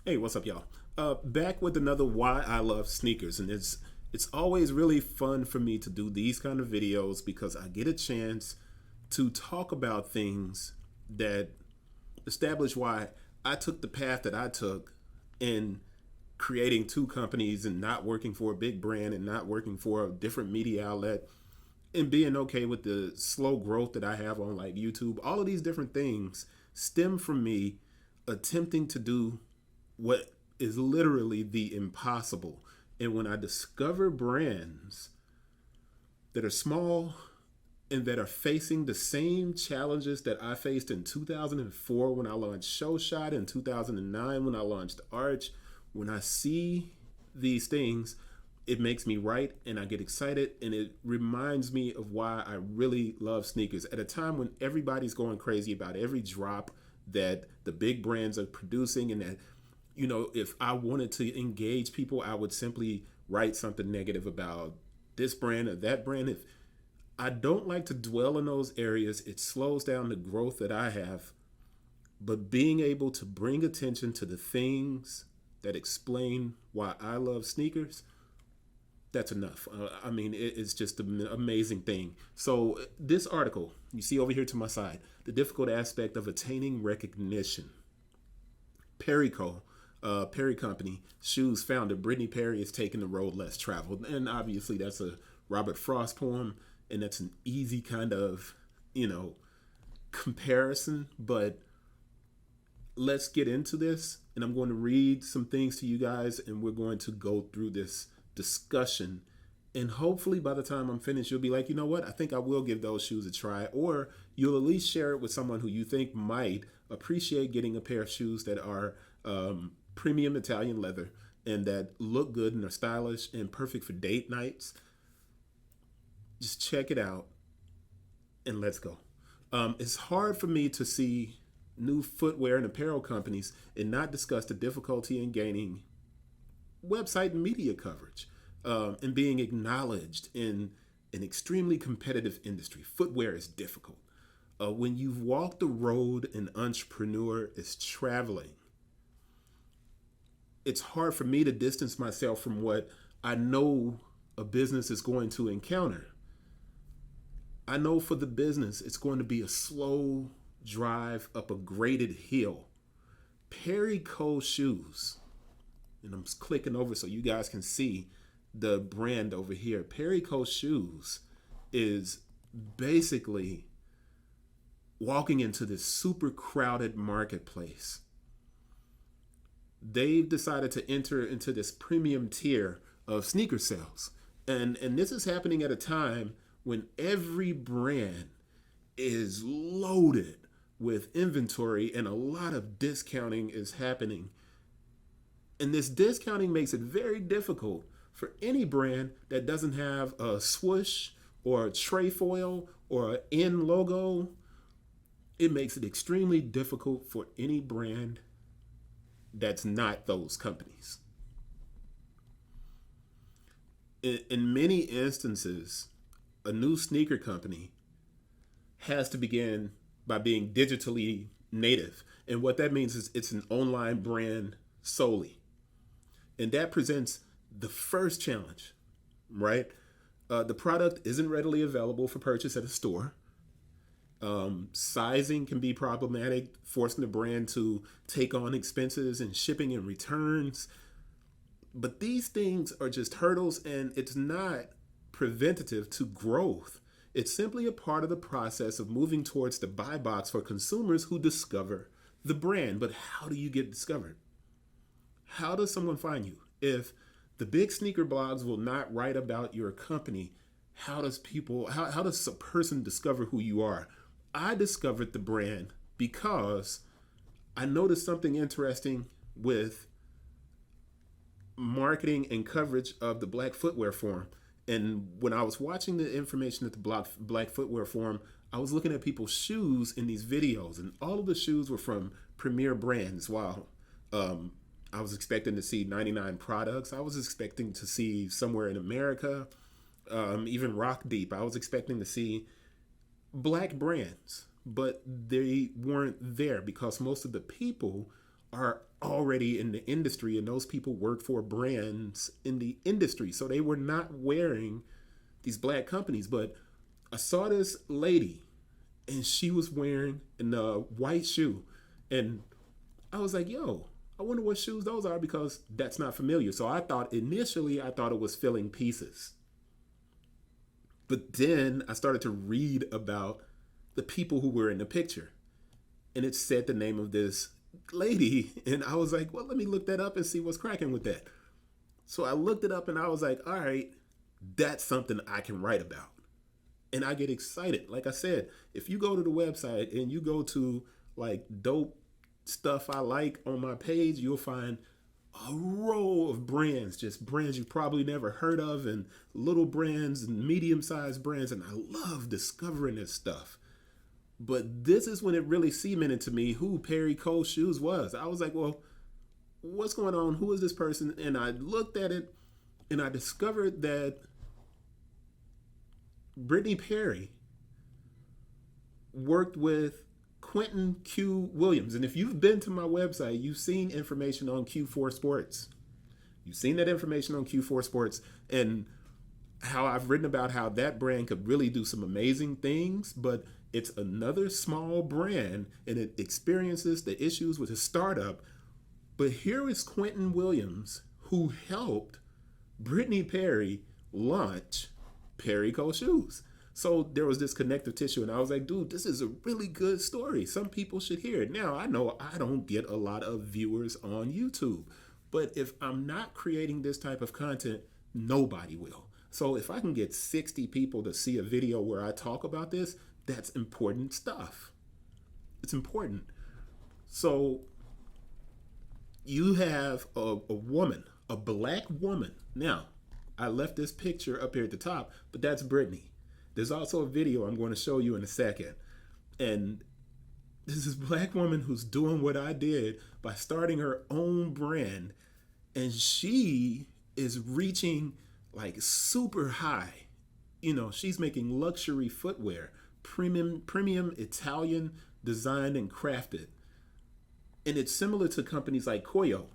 Hey, what's up, y'all? Back with another Why I Love Sneakers, and it's always really fun for me to do these kind of videos because I get a chance to talk about things that establish why I took the path that I took in creating two companies and not working for a big brand and not working for a different media outlet and being okay with the slow growth that I have on like YouTube. All of these different things stem from me attempting to do what is literally the impossible. And when I discover brands that are small and that are facing the same challenges that I faced in 2004 when I launched Show Shot, in 2009 when I launched Arch, when I see these things, it makes me write and I get excited, and it reminds me of why I really love sneakers at a time when everybody's going crazy about every drop that the big brands are producing. And that, if I wanted to engage people, I would simply write something negative about this brand or that brand. If I don't like to dwell in those areas, it slows down the growth that I have. But being able to bring attention to the things that explain why I love sneakers, that's enough. It's just an amazing thing. So, this article you see over here to my side, the difficult aspect of attaining recognition. PerryCo, Perry Company, shoes founder Brittney Perry is taking the road less traveled. And obviously, that's a Robert Frost poem, and that's an easy kind of, you know, comparison. But let's get into this, and I'm going to read some things to you guys, and we're going to go through this discussion. And hopefully, by the time I'm finished, you'll be like, you know what? I think I will give those shoes a try. Or you'll at least share it with someone who you think might appreciate getting a pair of shoes that are premium Italian leather and that look good and are stylish and perfect for date nights. Just check it out and let's go. It's hard for me to see new footwear and apparel companies and not discuss the difficulty in gaining website and media coverage, and being acknowledged in an extremely competitive industry. Footwear is difficult. When you've walked the road an entrepreneur is traveling, it's hard for me to distance myself from what I know a business is going to encounter. I know for the business, it's going to be a slow drive up a graded hill. PerryCo shoes, and I'm clicking over so you guys can see the brand over here. PerryCo shoes is basically walking into this super crowded marketplace. They've decided to enter into this premium tier of sneaker sales. And this is happening at a time when every brand is loaded with inventory and a lot of discounting is happening. And this discounting makes it very difficult for any brand that doesn't have a swoosh or a trefoil or an N logo. It makes it extremely difficult for any brand that's not those companies. In many instances, a new sneaker company has to begin by being digitally native. And what that means is it's an online brand solely. And that presents the first challenge, right? The product isn't readily available for purchase at a store. Sizing can be problematic, forcing the brand to take on expenses and shipping and returns. But these things are just hurdles, and it's not preventative to growth. It's simply a part of the process of moving towards the buy box for consumers who discover the brand. But how do you get discovered? How does someone find you? If the big sneaker blogs will not write about your company, how does a person discover who you are? I discovered the brand because I noticed something interesting with marketing and coverage of the Black Footwear Forum. And when I was watching the information at the Black Footwear Forum, I was looking at people's shoes in these videos, and all of the shoes were from premier brands. While I was expecting to see 99 products, I was expecting to see Somewhere in America, even Rock Deep. I was expecting to see black brands, but they weren't there because most of the people are already in the industry, and those people work for brands in the industry. So they were not wearing these black companies. But I saw this lady and she was wearing a white shoe. And I was like, yo, I wonder what shoes those are because that's not familiar. So I thought initially it was filling pieces. But then I started to read about the people who were in the picture. And it said the name of this lady. And I was like, well, let me look that up and see what's cracking with that. So I looked it up and I was like, all right, that's something I can write about. And I get excited. Like I said, if you go to the website and you go to like dope stuff I like on my page, you'll find a row of brands, just brands you probably never heard of, and little brands and medium-sized brands. And I love discovering this stuff. But this is when it really cemented to me who PerryCo Shoes was. I was like, well, what's going on? Who is this person? And I looked at it and I discovered that Brittney Perry worked with Quentin Q. Williams. And if you've been to my website, you've seen information on Q4 Sports. You've seen that information on Q4 Sports and how I've written about how that brand could really do some amazing things, but it's another small brand and it experiences the issues with a startup. But here is Quentin Williams, who helped Brittney Perry launch PerryCo Shoes. So there was this connective tissue, and I was like, dude, this is a really good story. Some people should hear it. Now, I know I don't get a lot of viewers on YouTube, but if I'm not creating this type of content, nobody will. So if I can get 60 people to see a video where I talk about this, that's important stuff. It's important. So you have a woman, a black woman. Now, I left this picture up here at the top, but that's Brittney. There's also a video I'm going to show you in a second. And this is a black woman who's doing what I did by starting her own brand. And she is reaching like super high. You know, she's making luxury footwear, premium Italian designed and crafted. And it's similar to companies like Koyo,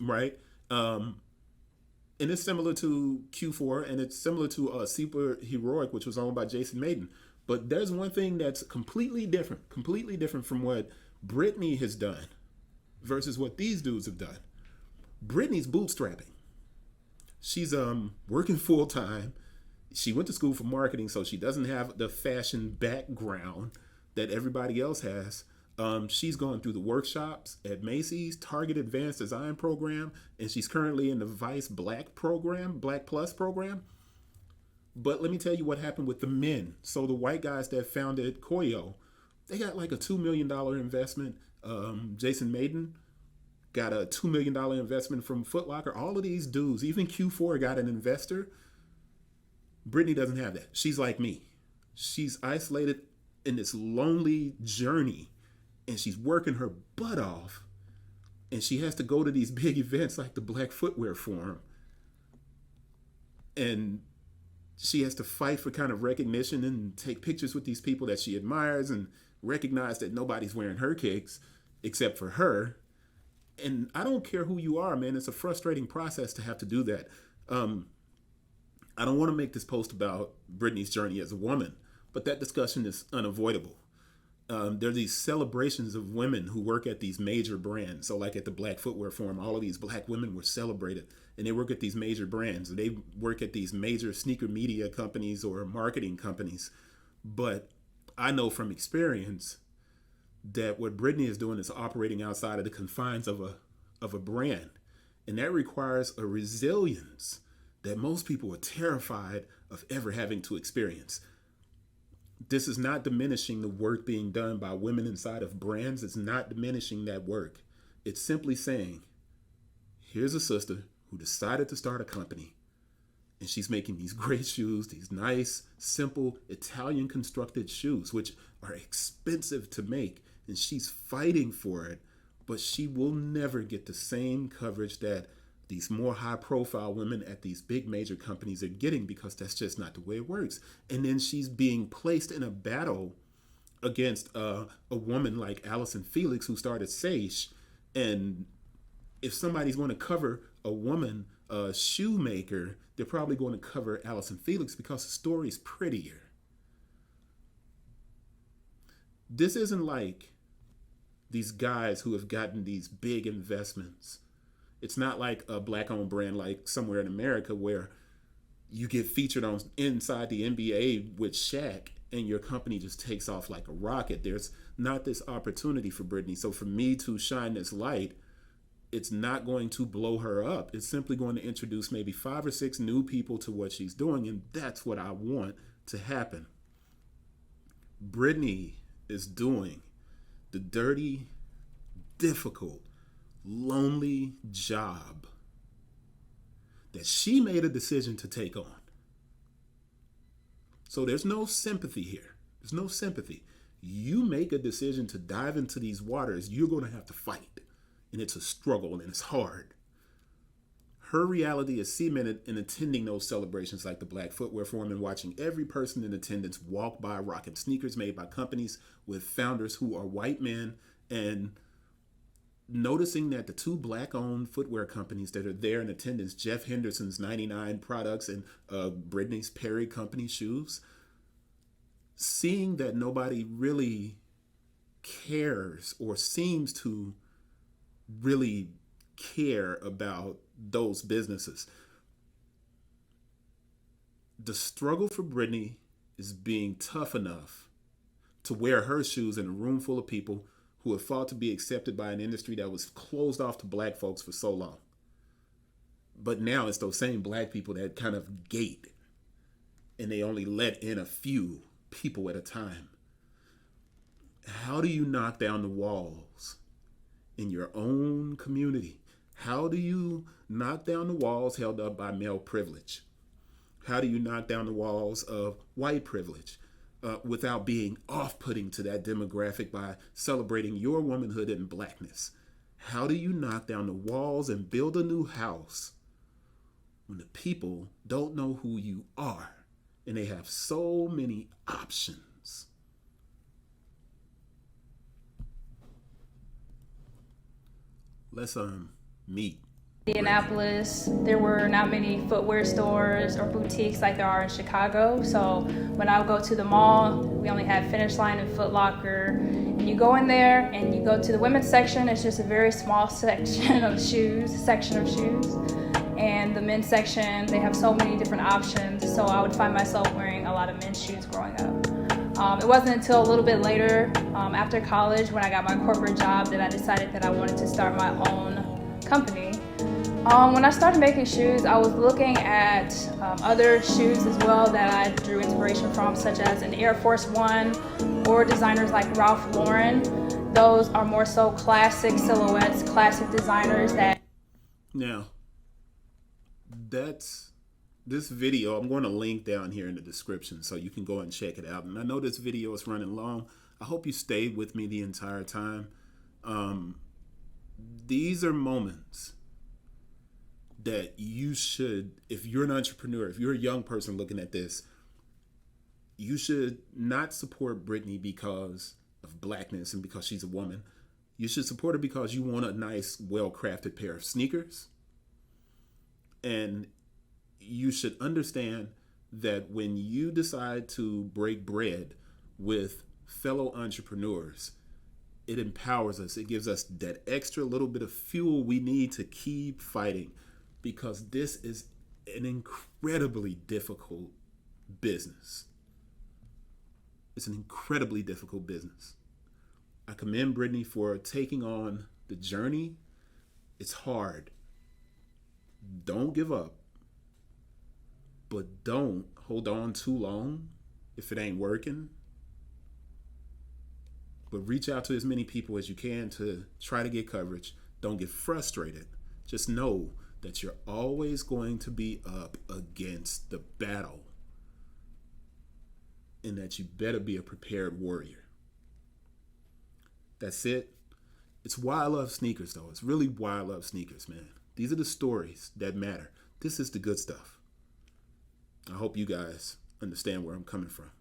right? And it's similar to Q4, and it's similar to Super Heroic, which was owned by Jason Maiden. But there's one thing that's completely different from what Brittney has done versus what these dudes have done. Brittney's bootstrapping. She's working full time. She went to school for marketing, so she doesn't have the fashion background that everybody else has. She's going through the workshops at Macy's, Target Advanced Design Program, and she's currently in the Vice Black program, Black Plus program. But let me tell you what happened with the men. So the white guys that founded Koyo, they got like a $2 million investment. Jason Maiden got a $2 million investment from Foot Locker. All of these dudes, even Q4 got an investor. Brittney doesn't have that. She's like me. She's isolated in this lonely journey. And she's working her butt off. And she has to go to these big events like the Black Footwear Forum. And she has to fight for kind of recognition and take pictures with these people that she admires and recognize that nobody's wearing her kicks except for her. And I don't care who you are, man. It's a frustrating process to have to do that. I don't want to make this post about Brittney's journey as a woman, but that discussion is unavoidable. There are these celebrations of women who work at these major brands. So like at the Black Footwear Forum, all of these black women were celebrated, and they work at these major brands. They work at these major sneaker media companies or marketing companies. But I know from experience that what Brittney is doing is operating outside of the confines of a brand. And that requires a resilience that most people are terrified of ever having to experience. This is not diminishing the work being done by women inside of brands. It's not diminishing that work. It's simply saying, here's a sister who decided to start a company, and she's making these great shoes, these nice, simple, Italian constructed shoes, which are expensive to make, and she's fighting for it, but she will never get the same coverage that these more high-profile women at these big major companies are getting, because that's just not the way it works. And then she's being placed in a battle against a woman like Allison Felix, who started Sage, And if somebody's going to cover a woman, a shoemaker, they're probably going to cover Allison Felix because the story's prettier. This isn't like these guys who have gotten these big investments. It's not like a black-owned brand like somewhere in America where you get featured on inside the NBA with Shaq and your company just takes off like a rocket. There's not this opportunity for Brittney. So for me to shine this light, it's not going to blow her up. It's simply going to introduce maybe 5 or 6 new people to what she's doing, and that's what I want to happen. Brittney is doing the dirty, difficult, lonely job that she made a decision to take on. So there's no sympathy here. There's no sympathy. You make a decision to dive into these waters, you're going to have to fight. And it's a struggle and it's hard. Her reality is cemented in attending those celebrations like the Black Footwear Forum and watching every person in attendance walk by rocking sneakers made by companies with founders who are white men, and noticing that the 2 black-owned footwear companies that are there in attendance, Jeff Henderson's 99 products and Brittney's Perry company shoes, seeing that nobody really cares or seems to really care about those businesses. The struggle for Brittney is being tough enough to wear her shoes in a room full of people who have fought to be accepted by an industry that was closed off to black folks for so long. But now it's those same black people that kind of gate, and they only let in a few people at a time. How do you knock down the walls in your own community? How do you knock down the walls held up by male privilege? How do you knock down the walls of white privilege without being off-putting to that demographic by celebrating your womanhood and blackness? How do you knock down the walls and build a new house when the people don't know who you are and they have so many options? Let's meet. Indianapolis, there were not many footwear stores or boutiques like there are in Chicago. So when I would go to the mall, we only had Finish Line and Foot Locker. And you go in there and you go to the women's section, it's just a very small section of shoes. And the men's section, they have so many different options. So I would find myself wearing a lot of men's shoes growing up. It wasn't until a little bit later, after college, when I got my corporate job, that I decided that I wanted to start my own company. When I started making shoes, I was looking at other shoes as well that I drew inspiration from, such as an Air Force One or designers like Ralph Lauren. Those are more so classic silhouettes, classic designers that... Now, this video, I'm going to link down here in the description so you can go and check it out. And I know this video is running long. I hope you stayed with me the entire time. These are moments that you should, if you're an entrepreneur, if you're a young person looking at this, you should not support Brittney because of blackness and because she's a woman. You should support her because you want a nice, well-crafted pair of sneakers. And you should understand that when you decide to break bread with fellow entrepreneurs, it empowers us. It gives us that extra little bit of fuel we need to keep fighting, because this is an incredibly difficult business. It's an incredibly difficult business. I commend Brittney for taking on the journey. It's hard. Don't give up. But don't hold on too long if it ain't working. But reach out to as many people as you can to try to get coverage. Don't get frustrated. Just know that you're always going to be up against the battle, and that you better be a prepared warrior. That's it. It's why I love sneakers, though. It's really why I love sneakers, man. These are the stories that matter. This is the good stuff. I hope you guys understand where I'm coming from.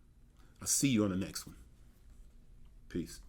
I'll see you on the next one. Peace.